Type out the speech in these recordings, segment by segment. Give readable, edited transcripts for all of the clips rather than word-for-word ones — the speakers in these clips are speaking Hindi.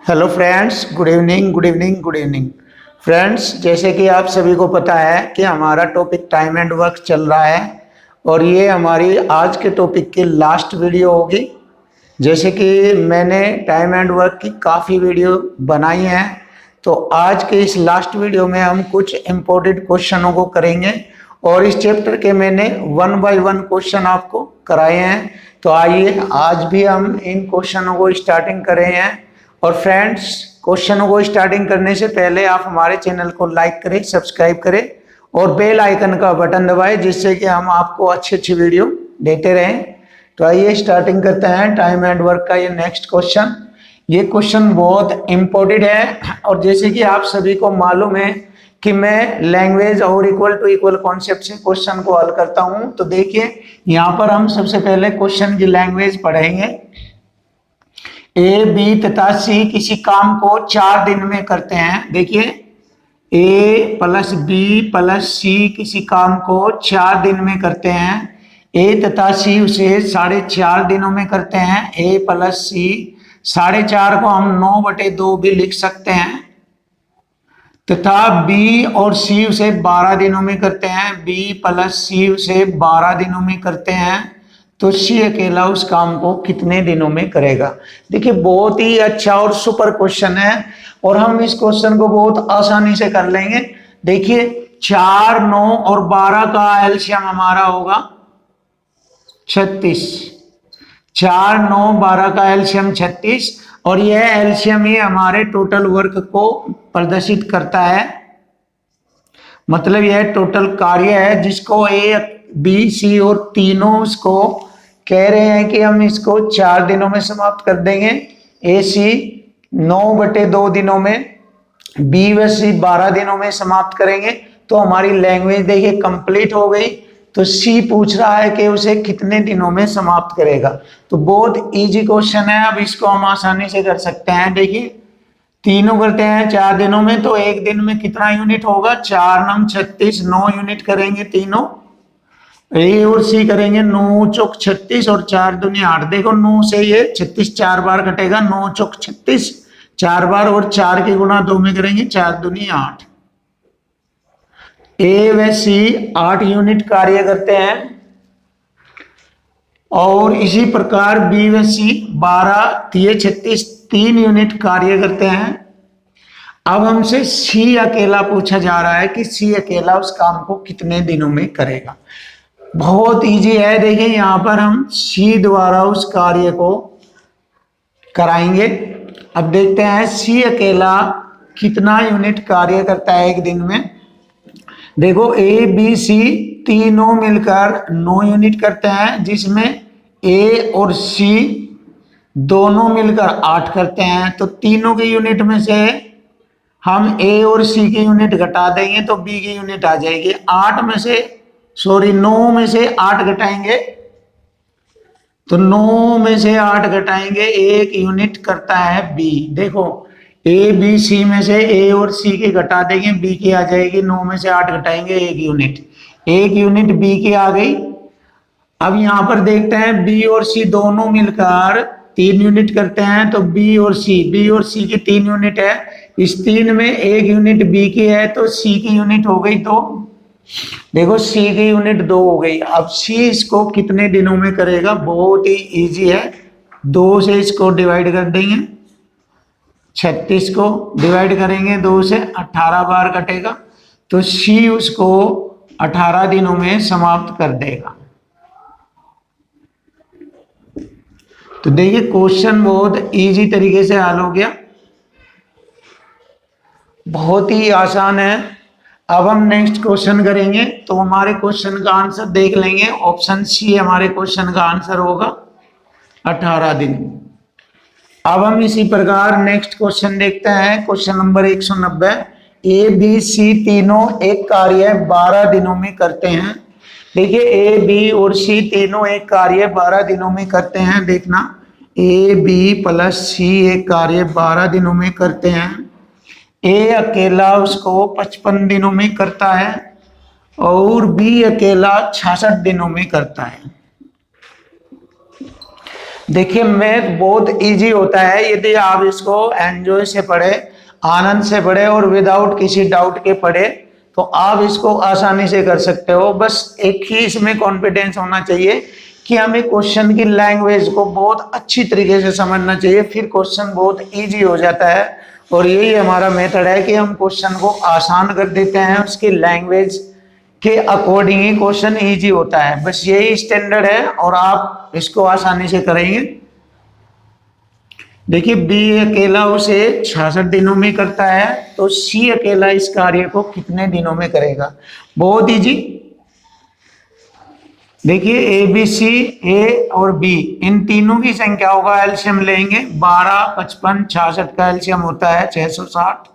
Hello friends, good evening good evening good evening friends. जैसे कि आप सभी को पता है कि हमारा टॉपिक टाइम एंड वर्क चल रहा है और ये हमारी आज के टॉपिक की लास्ट वीडियो होगी। जैसे कि मैंने टाइम एंड वर्क की काफ़ी वीडियो बनाई हैं, तो आज के इस लास्ट वीडियो में हम कुछ इम्पोर्टेंट क्वेश्चनों को करेंगे और इस चैप्टर के मैंने 1 बाय 1 क्वेश्चन आपको कराए हैं। तो आइए आज भी हम इन क्वेश्चनों को स्टार्टिंग कर रहे हैं। और फ्रेंड्स, क्वेश्चनों को स्टार्टिंग करने से पहले आप हमारे चैनल को लाइक करें, सब्सक्राइब करें और बेल आइकन का बटन दबाएं, जिससे कि हम आपको अच्छी अच्छी वीडियो देते रहें। तो आइए स्टार्टिंग करते हैं टाइम एंड वर्क का ये नेक्स्ट क्वेश्चन। ये क्वेश्चन बहुत इम्पोर्टेंट है और जैसे कि आप सभी को मालूम है कि मैं लैंग्वेज और इक्वल टू इक्वल कॉन्सेप्ट से क्वेश्चन को हल करता हूं। तो देखिए, यहाँ पर हम सबसे पहले क्वेश्चन की लैंग्वेज पढ़ेंगे। ए, बी तथा सी किसी काम को 4 दिन में करते हैं। देखिए, ए प्लस बी प्लस सी किसी काम को 4 दिन में करते हैं। ए तथा सी उसे 4.5 दिनों में करते हैं। ए प्लस सी 4.5 को हम 9/2 भी लिख सकते हैं। तथा बी और सी उसे 12 दिनों में करते हैं। बी प्लस सी उसे 12 दिनों में करते हैं। तो सी अकेला उस काम को कितने दिनों में करेगा। देखिए, बहुत ही अच्छा और सुपर क्वेश्चन है और हम इस क्वेश्चन को बहुत आसानी से कर लेंगे। देखिए, 4, 9 और 12 का एलसीएम हमारा होगा 36। 4, 9, 12 का एलसीएम 36 और यह एलसीएम ही हमारे टोटल वर्क को प्रदर्शित करता है। मतलब यह टोटल कार्य है जिसको ए, बी, सी और तीनों उसको कह रहे हैं कि हम इसको 4 दिनों में समाप्त कर देंगे। ए सी 9/2 दिनों में, बी व सी 12 दिनों में समाप्त करेंगे। तो हमारी लैंग्वेज देखिए कंप्लीट हो गई। तो सी पूछ रहा है कि उसे कितने दिनों में समाप्त करेगा। तो बहुत इजी क्वेश्चन है, अब इसको हम आसानी से कर सकते हैं। देखिए, तीनों करते हैं 4 दिनों में, तो एक दिन में कितना यूनिट होगा? 4 9 36, 9 यूनिट करेंगे तीनों। ए और सी करेंगे 9 चौक 36 और 4 दूनी 8। देखो, 9 से ये 36 4 बार कटेगा, 9 चौक 36 4 बार और 4 की गुणा 2 में करेंगे, 4 दूनी 8। ए व सी 8 यूनिट कार्य करते हैं और इसी प्रकार बी व सी 12 3 36 3 यूनिट कार्य करते हैं। अब हमसे सी अकेला पूछा जा रहा है कि सी अकेला उस काम को कितने दिनों में करेगा। बहुत इजी है। देखिए, यहां पर हम सी द्वारा उस कार्य को कराएंगे। अब देखते हैं सी अकेला कितना यूनिट कार्य करता है एक दिन में। देखो, ए बी सी तीनों मिलकर 9 यूनिट करते हैं, जिसमें ए और सी दोनों मिलकर 8 करते हैं। तो तीनों की यूनिट में से हम ए और सी की यूनिट घटा देंगे तो बी की यूनिट आ जाएगी। 9 में से 8 घटाएंगे तो 9 में से 8 घटाएंगे, 1 यूनिट करता है बी। देखो, ए बी सी में से ए और सी की घटा देंगे, बी की आ जाएगी। 9 में से 8 घटाएंगे, 1 यूनिट बी की आ गई। अब यहां पर देखते हैं बी और सी दोनों मिलकर 3 यूनिट करते हैं। तो बी और सी की 3 यूनिट है। इस 3 में 1 यूनिट बी की है तो सी की यूनिट हो गई 2। देखो, सी की यूनिट 2 हो गई। अब सी इसको कितने दिनों में करेगा? बहुत ही इजी है। 2 से इसको डिवाइड कर देंगे, 36 को डिवाइड करेंगे 2 से, 18 बार कटेगा। तो सी उसको 18 दिनों में समाप्त कर देगा। तो देखिए, क्वेश्चन बहुत इजी तरीके से हल हो गया, बहुत ही आसान है। अब हम नेक्स्ट क्वेश्चन करेंगे। तो हमारे क्वेश्चन का आंसर देख लेंगे। ऑप्शन सी हमारे क्वेश्चन का आंसर होगा 18 दिन। अब हम इसी प्रकार नेक्स्ट क्वेश्चन देखते हैं। Question number 190। A B C तीनों एक कार्य 12 दिनों में करते हैं। देखिए, ए बी और सी तीनों एक कार्य 12 दिनों में करते हैं। देखना, ए बी प्लस सी एक कार्य 12 दिनों में करते हैं। ए अकेला उसको 55 दिनों में करता है और बी अकेला 66 दिनों में करता है। देखिए मैथ बहुत इजी होता है यदि आप इसको एंजॉय से पढ़े, आनंद से पढ़े और विदाउट किसी डाउट के पढ़े तो आप इसको आसानी से कर सकते हो। बस एक ही इसमें कॉन्फिडेंस होना चाहिए कि हमें क्वेश्चन की लैंग्वेज को बहुत अच्छी तरीके से समझना चाहिए, फिर क्वेश्चन बहुत इजी हो जाता है। और यही हमारा मेथड है कि हम क्वेश्चन को आसान कर देते हैं, उसकी लैंग्वेज के अकॉर्डिंग ही क्वेश्चन इजी होता है। बस यही स्टैंडर्ड है और आप इसको आसानी से करेंगे। देखिए बी अकेला उसे 66 दिनों में करता है तो सी अकेला इस कार्य को कितने दिनों में करेगा। बहुत इजी। देखिए ए बी सी, ए और बी इन तीनों की संख्या होगा, एलसीएम लेंगे 12, 55, 66 का एलसीएम होता है 660।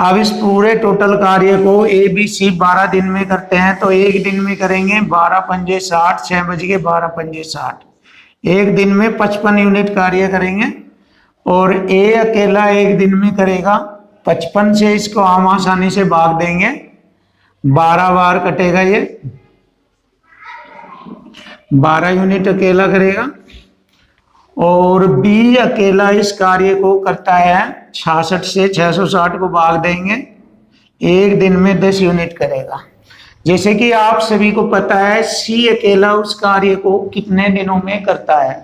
अब इस पूरे टोटल कार्य को ए बी सी 12 दिन में करते हैं तो एक दिन में करेंगे 12 पंजे 60, 6 बज के 12 पंजे 60, एक दिन में 55 यूनिट कार्य करेंगे। और ए अकेला एक दिन में करेगा 55 से इसको हम आसानी से भाग देंगे, 12 बार कटेगा, ये 12 यूनिट अकेला करेगा। और बी अकेला इस कार्य को करता है 66 से 660 को भाग देंगे, एक दिन में 10 यूनिट करेगा। जैसे कि आप सभी को पता है सी अकेला उस कार्य को कितने दिनों में करता है।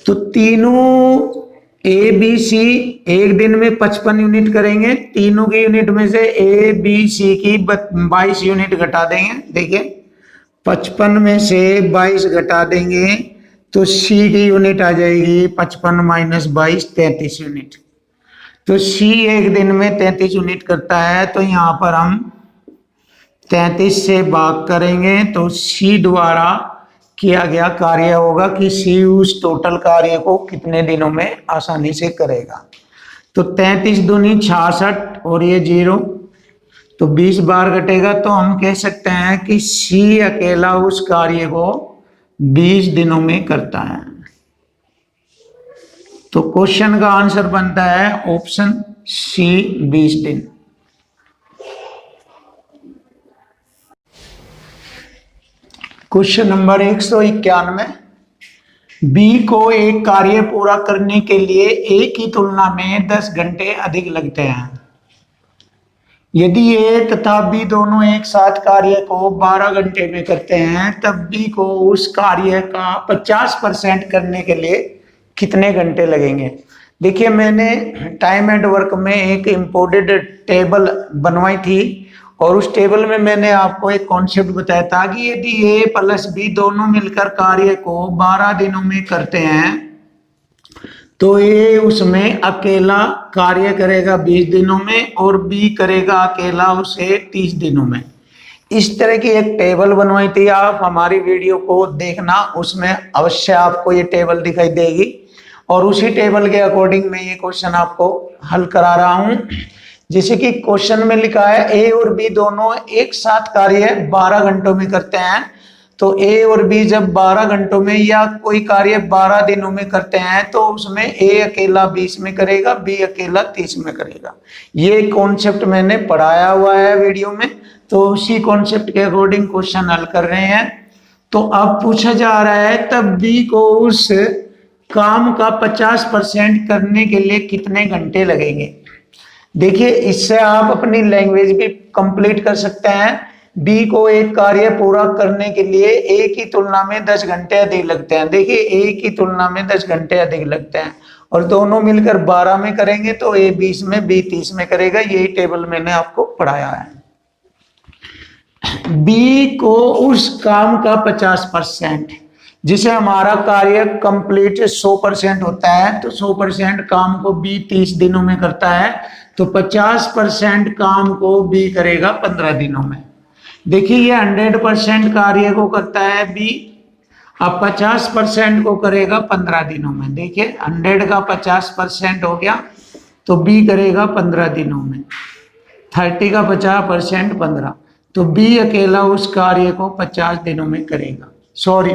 तो तीनों ए बी सी एक दिन में 55 यूनिट करेंगे, तीनों की यूनिट में से ए बी सी की 22 यूनिट घटा देंगे। देखिए 55 में से 22 घटा देंगे तो सी की यूनिट आ जाएगी 55 माइनस 22, 33 यूनिट। तो सी एक दिन में 33 यूनिट करता है तो यहाँ पर हम 33 से भाग करेंगे तो सी द्वारा किया गया कार्य होगा कि सी उस टोटल कार्य को कितने दिनों में आसानी से करेगा। तो 33 दूनी 66 और ये 0 तो 20 बार घटेगा। तो हम कह सकते हैं कि सी अकेला उस कार्य को 20 दिनों में करता है। तो क्वेश्चन का आंसर बनता है ऑप्शन सी 20 दिन। क्वेश्चन नंबर 191, बी को एक कार्य पूरा करने के लिए ए की तुलना में 10 घंटे अधिक लगते हैं। यदि ए तथा बी दोनों एक साथ कार्य को 12 घंटे में करते हैं तब बी को उस कार्य का 50% करने के लिए कितने घंटे लगेंगे। देखिए मैंने टाइम एंड वर्क में एक इम्पोर्टेड टेबल बनवाई थी और उस टेबल में मैंने आपको एक कॉन्सेप्ट बताया था कि यदि ए प्लस बी दोनों मिलकर कार्य को 12 दिनों में करते हैं तो ए उसमें अकेला कार्य करेगा 20 दिनों में और बी करेगा अकेला उसे 30 दिनों में। इस तरह की एक टेबल बनवाई थी, आप हमारी वीडियो को देखना, उसमें अवश्य आपको ये टेबल दिखाई देगी और उसी टेबल के अकॉर्डिंग मैं ये क्वेश्चन आपको हल करा रहा हूं। जैसे कि क्वेश्चन में लिखा है ए और बी दोनों एक साथ कार्य 12 घंटों में करते हैं तो ए और बी जब 12 घंटों में या कोई कार्य 12 दिनों में करते हैं तो उसमें ए अकेला 20 में करेगा, बी अकेला 30 में करेगा। ये कॉन्सेप्ट मैंने पढ़ाया हुआ है वीडियो में, तो उसी कॉन्सेप्ट के अकॉर्डिंग क्वेश्चन हल कर रहे हैं। तो अब पूछा जा रहा है तब बी को उस काम का 50% करने के लिए कितने घंटे लगेंगे। देखिए इससे आप अपनी लैंग्वेज भी कंप्लीट कर सकते हैं। बी को एक कार्य पूरा करने के लिए ए की तुलना में 10 घंटे अधिक लगते हैं। देखिए ए की तुलना में 10 घंटे अधिक लगते हैं और दोनों मिलकर 12 में करेंगे तो ए 20 में, बी 30 में करेगा। यही टेबल मैंने आपको पढ़ाया है। बी को उस काम का 50%, जिसे हमारा कार्य कंप्लीट 100% होता है तो 100% काम को बी 30 दिनों में करता है तो 50% काम को बी करेगा 15 दिनों में। देखिए ये 100% कार्य को करता है बी, अब 50% को करेगा 15 दिनों में। देखिए 100 का 50% हो गया तो बी करेगा 15 दिनों में, 30 का 50% 15, तो बी अकेला उस कार्य को 50 दिनों में करेगा। सॉरी,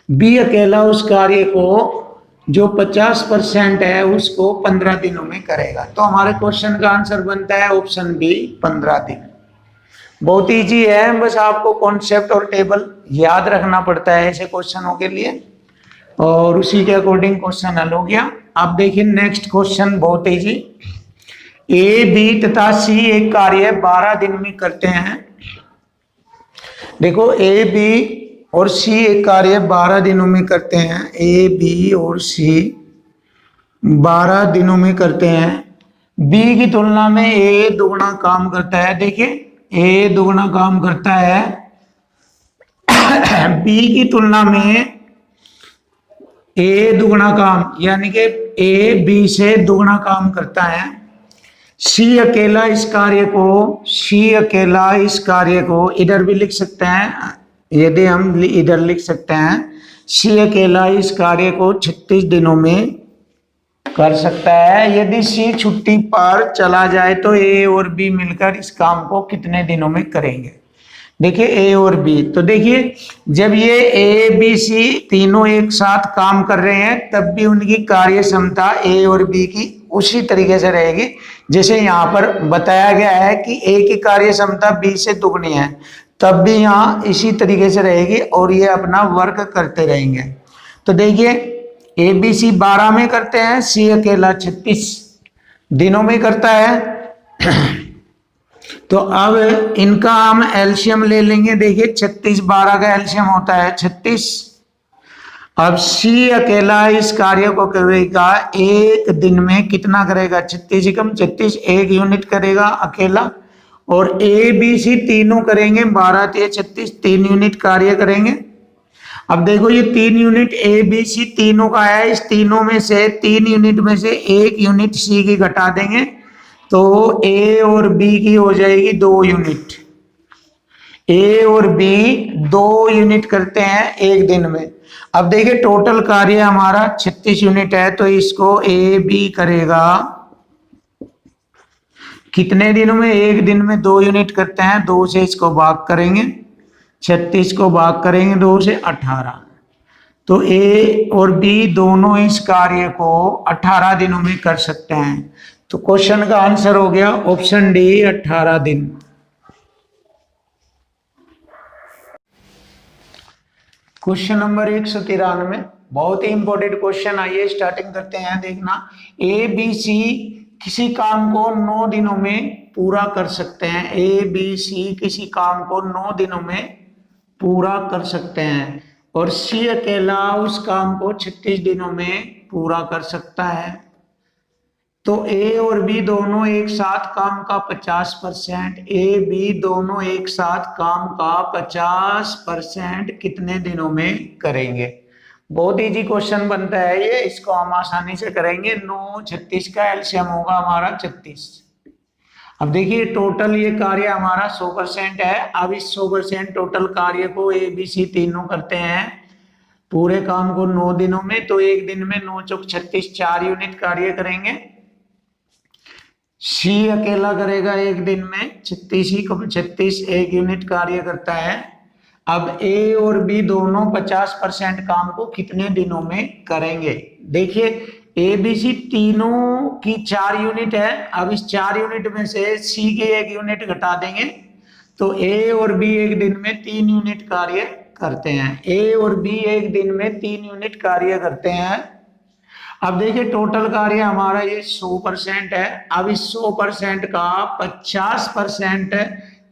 बी अकेला उस कार्य को जो 50% है उसको 15 दिनों में करेगा। तो हमारे क्वेश्चन का आंसर बनता है ऑप्शन बी 15 दिन। बहुत इजी है, बस आपको कॉन्सेप्ट और टेबल याद रखना पड़ता है ऐसे क्वेश्चनों के लिए। और उसी के अकॉर्डिंग क्वेश्चन हल हो गया। अब देखिए नेक्स्ट क्वेश्चन बहुत इजी। ए बी तथा सी एक कार्य 12 दिन में करते हैं। देखो ए बी और सी एक कार्य 12 दिनों में करते हैं। ए बी और सी 12 दिनों में करते हैं। बी की तुलना में ए दुगना काम करता है। देखिए ए दुगना काम करता है बी की तुलना में ए दुगना काम, यानी कि ए बी से दुगना काम करता है। सी अकेला इस कार्य को इधर भी लिख सकते हैं, यदि हम इधर लिख सकते हैं सी अकेला इस कार्य को 36 दिनों में कर सकता है। यदि सी छुट्टी पर चला जाए तो ए और बी मिलकर इस काम को कितने दिनों में करेंगे। देखिए ए और बी, तो देखिए जब ये ए बी सी तीनों एक साथ काम कर रहे हैं तब भी उनकी कार्य क्षमता ए और बी की उसी तरीके से रहेगी जैसे यहाँ पर बताया गया है कि ए की कार्य क्षमता बी से दुगनी है, तब भी यहाँ इसी तरीके से रहेगी और ये अपना वर्क करते रहेंगे। तो देखिए ए बी सी 12 में करते हैं, सी अकेला 36 दिनों में करता है। तो अब इनका हम एलसीएम ले लेंगे। देखिए 36 12 का एलसीएम होता है 36। अब सी अकेला इस कार्य को करेगा एक दिन में कितना करेगा, 36 कम 36 एक यूनिट करेगा अकेला। और ए बी सी तीनों करेंगे 12 36 3 यूनिट कार्य करेंगे। अब देखो ये 3 यूनिट ए बी सी तीनों का है, इस तीनों में से 3 यूनिट में से 1 यूनिट सी की घटा देंगे तो ए और बी की हो जाएगी 2 यूनिट। ए और बी 2 यूनिट करते हैं एक दिन में। अब देखिए टोटल कार्य हमारा 36 यूनिट है, तो इसको ए बी करेगा कितने दिनों में, एक दिन में 2 यूनिट करते हैं, 2 से इसको भाग करेंगे, 36 को भाग करेंगे 2 से 18। तो ए और बी दोनों इस कार्य को 18 दिनों में कर सकते हैं। तो क्वेश्चन का आंसर हो गया ऑप्शन डी 18 दिन। क्वेश्चन नंबर 193 बहुत ही इंपॉर्टेंट क्वेश्चन, आइए स्टार्टिंग करते हैं। देखना ए बी सी किसी काम को 9 दिनों में पूरा कर सकते हैं। ए बी सी किसी काम को 9 दिनों में पूरा कर सकते हैं और सी अकेला उस काम को 36 दिनों में पूरा कर सकता है। तो ए और बी दोनों एक साथ काम का 50%, ए बी दोनों एक साथ काम का 50% कितने दिनों में करेंगे। बहुत इजी क्वेश्चन बनता है ये, इसको हम आसानी से करेंगे। 9 36 का एलसीएम होगा हमारा 36। अब देखिए टोटल ये कार्य हमारा 100% है। अब इस 100% टोटल कार्य को ए बी सी तीनों करते हैं पूरे काम को 9 दिनों में, तो एक दिन में 9 चौक 36 4 यूनिट कार्य करेंगे। सी अकेला करेगा एक दिन में 36 ही 36 1 यूनिट कार्य करता है। अब ए और बी दोनों 50% काम को कितने दिनों में करेंगे। देखिए ए बी सी तीनों की 4 यूनिट है, अब इस 4 यूनिट में से सी की 1 यूनिट घटा देंगे तो ए और बी एक दिन में 3 यूनिट कार्य करते हैं। ए और बी एक दिन में 3 यूनिट कार्य करते हैं। अब देखिए टोटल कार्य हमारा ये 100% है। अब इस 100% का 50%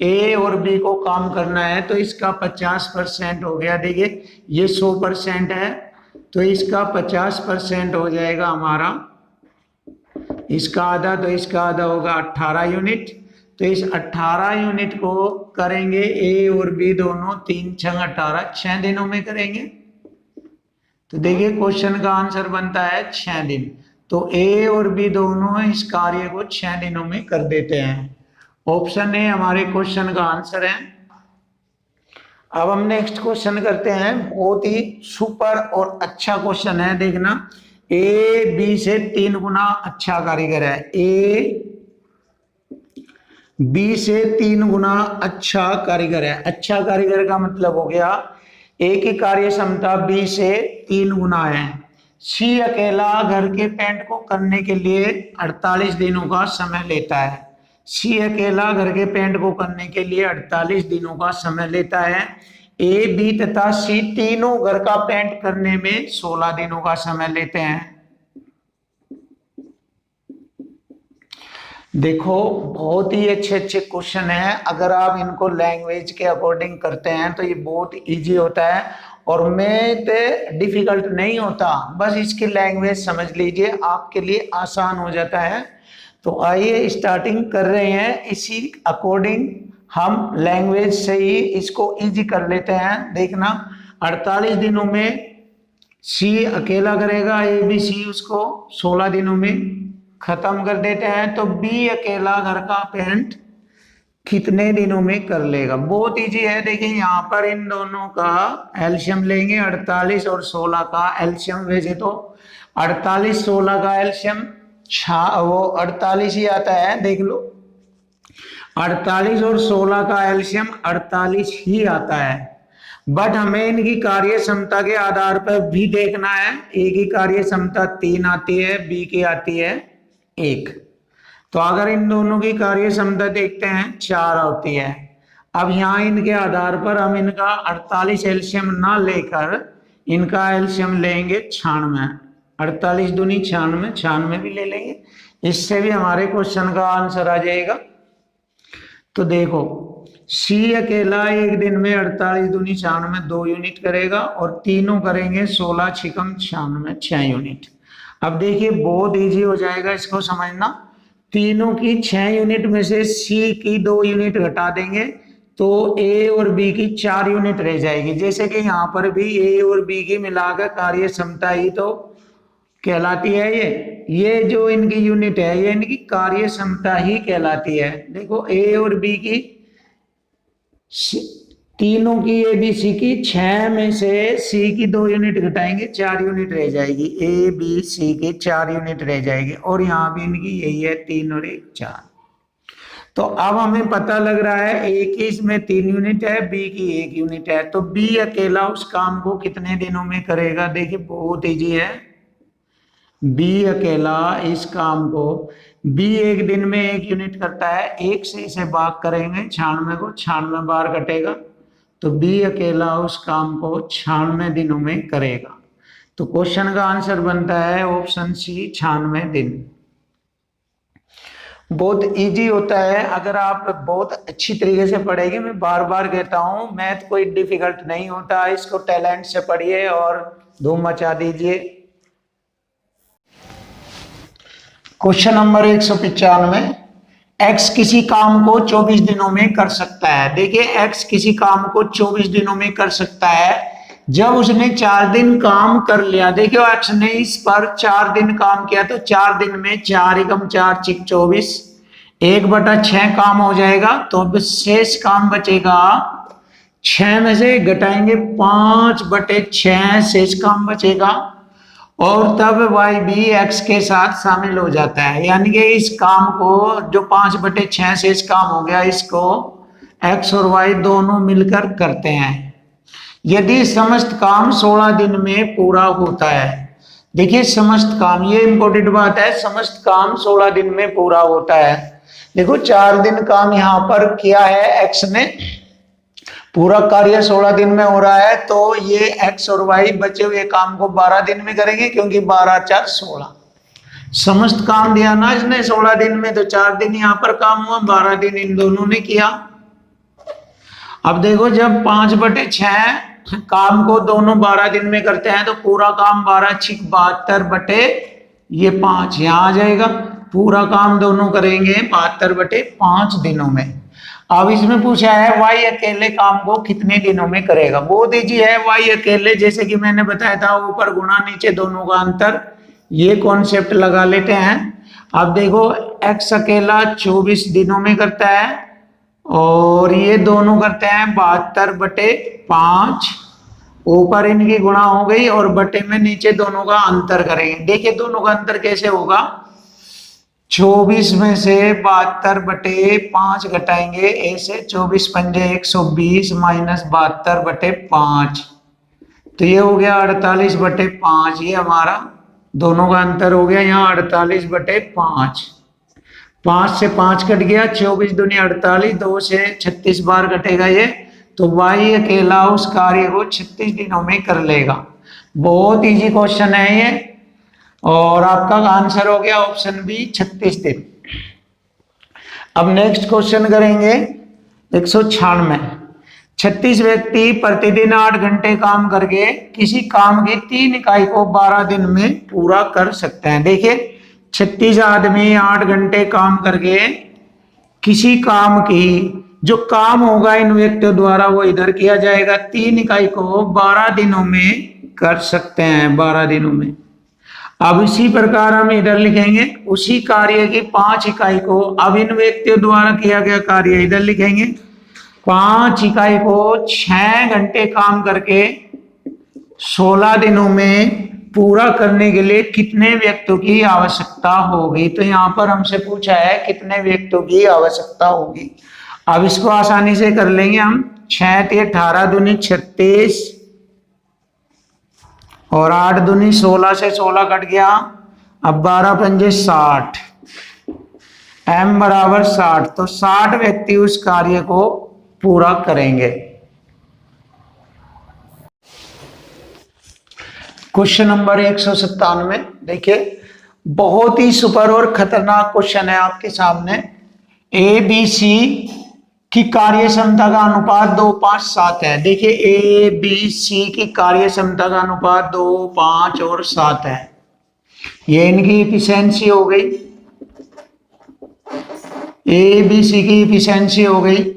ए और बी को काम करना है, तो इसका 50% हो गया। देखिए ये 100% है तो इसका 50% हो जाएगा हमारा, इसका आधा, तो इसका आधा होगा 18 यूनिट। तो इस 18 यूनिट को करेंगे ए और बी दोनों 3 6 18 6 दिनों में करेंगे। तो देखिए क्वेश्चन का आंसर बनता है 6 दिन। तो ए और बी दोनों इस कार्य को 6 दिनों में कर देते हैं। ऑप्शन ए हमारे क्वेश्चन का आंसर है। अब हम नेक्स्ट क्वेश्चन करते हैं, बहुत ही सुपर और अच्छा क्वेश्चन है। देखना ए बी से 3 गुना अच्छा कारीगर है। ए बी से 3 गुना अच्छा कारीगर है। अच्छा कारीगर का मतलब हो गया ए की कार्य क्षमता बी से 3 गुना है। सी अकेला घर के पेंट को करने के लिए 48 दिनों का समय लेता है। सी अकेला घर के पेंट को करने के लिए 48 दिनों का समय लेता है। ए बी तथा सी तीनों घर का पेंट करने में 16 दिनों का समय लेते हैं। देखो बहुत ही अच्छे अच्छे क्वेश्चन हैं, अगर आप इनको लैंग्वेज के अकॉर्डिंग करते हैं तो ये बहुत इजी होता है और मैथ डिफिकल्ट नहीं होता, बस इसकी लैंग्वेज समझ लीजिए आपके लिए आसान हो जाता है। तो आइए स्टार्टिंग कर रहे हैं, इसी अकॉर्डिंग हम लैंग्वेज से ही इसको इजी कर लेते हैं। देखना 48 दिनों में सी अकेला करेगा, ए बी सी उसको 16 दिनों में खत्म कर देते हैं, तो बी अकेला घर का पेंट कितने दिनों में कर लेगा। बहुत इजी है, देखिए यहाँ पर इन दोनों का एलसीएम लेंगे, 48 और 16 का एलसीएम, वैसे तो 48 16 का एलसीएम वो 48 ही आता है, देख लो 48 और 16 का एलसीएम 48 ही आता है, बट हमें इनकी कार्य क्षमता के आधार पर भी देखना है। ए की कार्य क्षमता 3 आती है, बी की आती है 1, तो अगर इन दोनों की कार्य क्षमता देखते हैं 4 होती है। अब यहाँ इनके आधार पर हम इनका 48 एलसीएम ना लेकर इनका एलसीएम लेंगे 96, 48 दूनी 96, 96 भी ले लेंगे, इससे भी हमारे क्वेश्चन का आंसर आ जाएगा। तो देखो सी अकेला एक दिन में 48 दूनी 96 2 यूनिट करेगा और तीनों करेंगे 16 छिकम 96 6 यूनिट। अब देखिए बहुत इजी हो जाएगा इसको समझना, तीनों की 6 यूनिट में से सी की 2 यूनिट घटा देंगे तो ए और बी की 4 यूनिट रह जाएगी। जैसे कि यहाँ पर भी ए और बी की मिलाकर कार्य क्षमता ही तो कहलाती है, ये जो इनकी यूनिट है ये इनकी कार्य क्षमता ही कहलाती है। देखो ए और बी की तीनों की ए बी सी की 6 में से सी की 2 यूनिट घटाएंगे 4 यूनिट रह जाएगी, ए बी सी की 4 यूनिट रह जाएगी और यहाँ भी इनकी यही है 3 और 1 4। तो अब हमें पता लग रहा है ए की इसमें 3 यूनिट है, बी की 1 यूनिट है, तो बी अकेला उस काम को कितने दिनों में करेगा। देखिए बहुत इजी है, बी अकेला इस काम को, बी एक दिन में 1 यूनिट करता है, 1 से इसे भाग करेंगे 96 को, 96 बार कटेगा, तो बी अकेला उस काम को 96 दिनों में करेगा। तो क्वेश्चन का आंसर बनता है ऑप्शन सी 96 दिन। बहुत इजी होता है अगर आप बहुत अच्छी तरीके से पढ़ेंगे। मैं बार बार कहता हूं मैथ कोई डिफिकल्ट नहीं होता, इसको टैलेंट से पढ़िए और धूम मचा दीजिए। क्वेश्चन नंबर 195, एक्स किसी काम को 24 दिनों में कर सकता है। देखिए एक्स किसी काम को 24 दिनों में कर सकता है जब उसने 4 दिन काम कर लिया। देखियो एक्स ने इस पर 4 दिन काम किया, तो 4 दिन में 4 एकम 4 चिक 24, 1/6 काम हो जाएगा, तो अब शेष काम बचेगा 6 में से घटाएंगे 5/6 शेष काम बचेगा और तब वाई भी एक्स के साथ शामिल हो जाता है, यानी कि इस काम को जो 5/6 शेष काम हो गया इसको एक्स और वाई दोनों मिलकर करते हैं यदि समस्त काम 16 दिन में पूरा होता है। देखिए समस्त काम, ये इंपॉर्टेंट बात है, समस्त काम 16 दिन में पूरा होता है। देखो 4 दिन काम यहाँ पर किया है एक्स ने, पूरा कार्य 16 दिन में हो रहा है, तो ये एक्स और वाई बचे हुए काम को 12 दिन में करेंगे, क्योंकि 12 4 16 समस्त काम दिया ना इसने 16 दिन में, तो 4 दिन यहाँ पर काम हुआ, 12 दिन इन दोनों ने किया। अब देखो जब 5/6 काम को दोनों 12 दिन में करते हैं तो पूरा काम 12 छिक 72/5 यहाँ आ जाएगा, पूरा काम दोनों करेंगे 72/5 दिनों में। अब इसमें पूछा है वाई अकेले काम को कितने दिनों में करेगा। बहुत इजी है, वाई अकेले जैसे कि मैंने बताया था ऊपर गुणा नीचे दोनों का अंतर, ये कॉन्सेप्ट लगा लेते हैं। अब देखो एक्स अकेला 24 दिनों में करता है और ये दोनों करते हैं 72/5, ऊपर इनकी गुणा हो गई और बटे में नीचे दोनों का अंतर करेंगे। देखिए दोनों का अंतर कैसे होगा, 24 में से 72/5 घटाएंगे, ऐसे 24 पंजे 120 माइनस 72/5, तो ये हो गया 48/5, ये हमारा दोनों का अंतर हो गया यहाँ 48/5। 5 से 5 कट गया, 24 दूनी 48, 2 से 36 बार कटेगा ये, तो वाई अकेला उस कार्य को 36 दिनों में कर लेगा। बहुत इजी क्वेश्चन है ये, और आपका आंसर हो गया ऑप्शन बी 36 दिन। अब नेक्स्ट क्वेश्चन करेंगे 196। 36 व्यक्ति प्रतिदिन 8 घंटे काम करके किसी काम की 3 इकाई को 12 दिन में पूरा कर सकते हैं। देखिए 36 आदमी 8 घंटे काम करके किसी काम की, जो काम होगा इन व्यक्तियों द्वारा वो इधर किया जाएगा, 3 इकाई को 12 दिनों में कर सकते हैं, 12 दिनों में। अब इसी प्रकार हम इधर लिखेंगे उसी कार्य की 5 इकाई को, अब इन व्यक्तियों द्वारा किया गया कार्य इधर लिखेंगे, 5 इकाई को 6 घंटे काम करके 16 दिनों में पूरा करने के लिए कितने व्यक्तियों की आवश्यकता होगी। तो यहाँ पर हमसे पूछा है कितने व्यक्तियों की आवश्यकता होगी। अब इसको आसानी से कर लेंगे हम। 6 × 18 दूनी 36 और 8 दूनी 16 से 16 कट गया। अब 12 पंजे 60, m बराबर 60, तो 60 व्यक्ति उस कार्य को पूरा करेंगे। क्वेश्चन नंबर 197 देखिए, बहुत ही सुपर और खतरनाक क्वेश्चन है आपके सामने। ए बी सी की कार्य क्षमता का अनुपात 2, 5, 7 है। देखिए ए बी सी की कार्य क्षमता का अनुपात 2, 5 और 7 है। ये इनकी इफिशिएंसी हो गई, ए बी सी की इफिशिएंसी हो गई।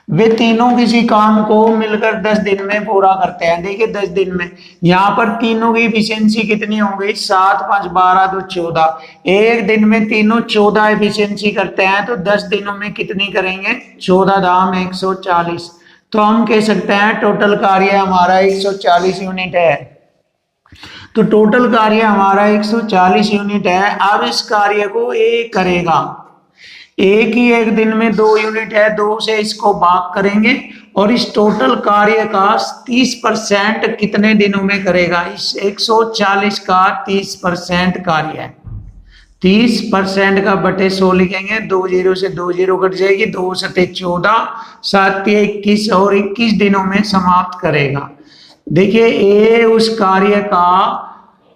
वे तीनों किसी काम को मिलकर 10 दिन में पूरा करते हैं। देखिए 10 दिन में, यहाँ पर तीनों की इफिशिएंसी कितनी हो गई, 7, 5, 12, 2, 14। एक दिन में तीनों 14 इफिशिएंसी करते हैं, तो 10 दिनों में कितनी करेंगे, 14 दाम 140। तो हम कह सकते हैं टोटल कार्य हमारा 140 यूनिट है। तो टोटल कार्य हमारा 140 यूनिट है। अब इस कार्य को ए करेगा, एक ही एक दिन में 2 यूनिट है, 2 से इसको भाग करेंगे और इस टोटल कार्य का 30% कितने दिनों में करेगा। इस 140 का 30% कार्य है, 30% का बटे 100 लिखेंगे, 2 0 से 2 0 कट जाएगी, 2 सते 14, 7 21 और 21 दिनों में समाप्त करेगा। देखिए ए उस कार्य का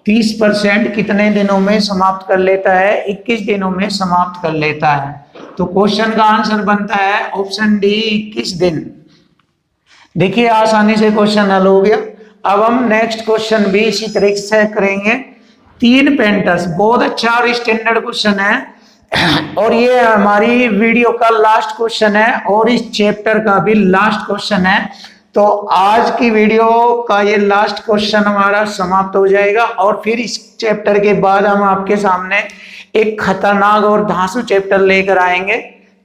30% कितने दिनों में समाप्त कर लेता है, 21 दिनों में समाप्त कर लेता है। तो क्वेश्चन का आंसर बनता है ऑप्शन डी 21 दिन। देखिए आसानी से क्वेश्चन हल हो गया। अब हम नेक्स्ट क्वेश्चन भी इसी तरीके से करेंगे। 3 पेंटर्स, बहुत अच्छा और स्टैंडर्ड क्वेश्चन है और ये हमारी वीडियो का लास्ट क्वेश्चन है और इस चैप्टर का भी लास्ट क्वेश्चन है। तो आज की वीडियो का ये लास्ट क्वेश्चन हमारा समाप्त हो जाएगा और फिर इस चैप्टर के बाद हम आपके सामने एक खतरनाक और धांसू चैप्टर लेकर आएंगे,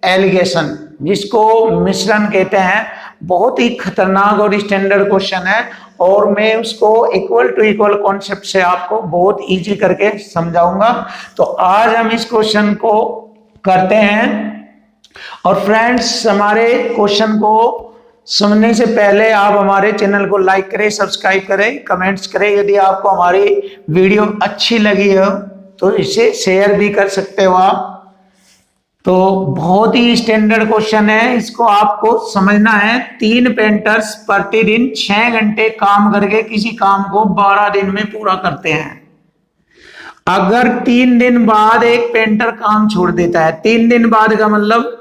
एलिगेशन, जिसको मिश्रण कहते हैं। बहुत ही खतरनाक और स्टैंडर्ड क्वेश्चन है और मैं उसको इक्वल टू इक्वल कॉन्सेप्ट से आपको बहुत इजी करके समझाऊंगा। तो आज हम इस क्वेश्चन को करते हैं। और फ्रेंड्स, हमारे क्वेश्चन को सुनने से पहले आप हमारे चैनल को लाइक करें, सब्सक्राइब करें, कमेंट्स करें। यदि आपको हमारी वीडियो अच्छी लगी हो तो इसे शेयर भी कर सकते हो आप। तो बहुत ही स्टैंडर्ड क्वेश्चन है, इसको आपको समझना है। 3 पेंटर्स प्रतिदिन 6 घंटे काम करके किसी काम को 12 दिन में पूरा करते हैं। अगर 3 दिन बाद एक पेंटर काम छोड़ देता है, 3 दिन बाद का मतलब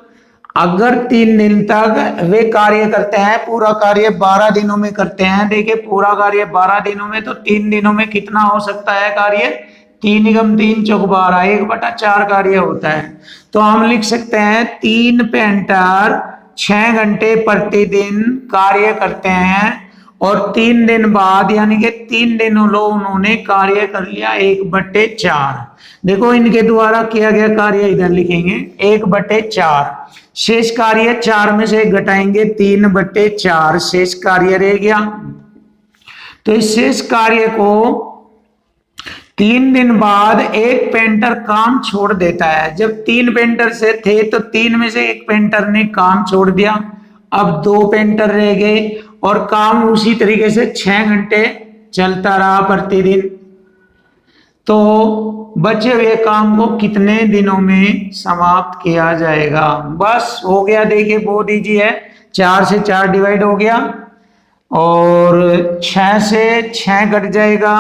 अगर 3 दिन तक वे कार्य करते हैं, पूरा कार्य 12 दिनों में करते हैं। देखिए पूरा कार्य 12 दिनों में, तो 3 दिनों में कितना हो सकता है कार्य, 3 × 3 = 12, 1/4 कार्य होता है। तो हम लिख सकते हैं 3 पेंटर 6 घंटे प्रतिदिन कार्य करते हैं और 3 दिन बाद यानी कि 3 दिनों उन्होंने कार्य कर लिया 1/4। देखो इनके द्वारा किया गया कार्य इधर लिखेंगे 1/4। शेष कार्य 4 में से घटाएंगे 3/4, शेष कार्य रह गया। तो इस शेष कार्य को 3 दिन बाद एक पेंटर काम छोड़ देता है। जब 3 पेंटर से थे तो 3 में से एक पेंटर ने काम छोड़ दिया, अब 2 पेंटर रह गए और काम उसी तरीके से 6 घंटे चलता रहा प्रतिदिन। तो बचे हुए काम को कितने दिनों में समाप्त किया जाएगा। बस हो गया। देखिए बहुत इजी है, 4 से 4 डिवाइड हो गया और 6 से 6 कट जाएगा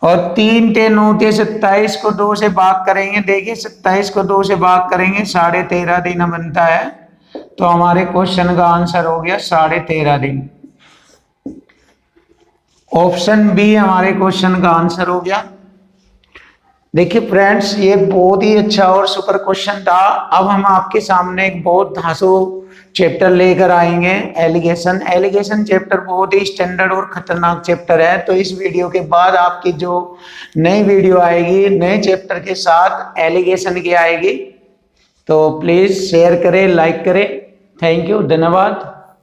और 3 × 9 = 27 को 2 से भाग करेंगे। देखिए 27 को 2 से भाग करेंगे 13.5 दिन बनता है। तो हमारे क्वेश्चन का आंसर हो गया 13.5 दिन। ऑप्शन बी हमारे क्वेश्चन का आंसर हो गया। देखिए फ्रेंड्स, ये बहुत ही अच्छा और सुपर क्वेश्चन था। अब हम आपके सामने एक बहुत धांसू चैप्टर लेकर आएंगे, एलिगेशन चैप्टर बहुत ही स्टैंडर्ड और खतरनाक चैप्टर है। तो इस वीडियो के बाद आपकी जो नई वीडियो आएगी नए चैप्टर के साथ एलिगेशन की आएगी। तो प्लीज शेयर करें, लाइक करें। थैंक यू, धन्यवाद।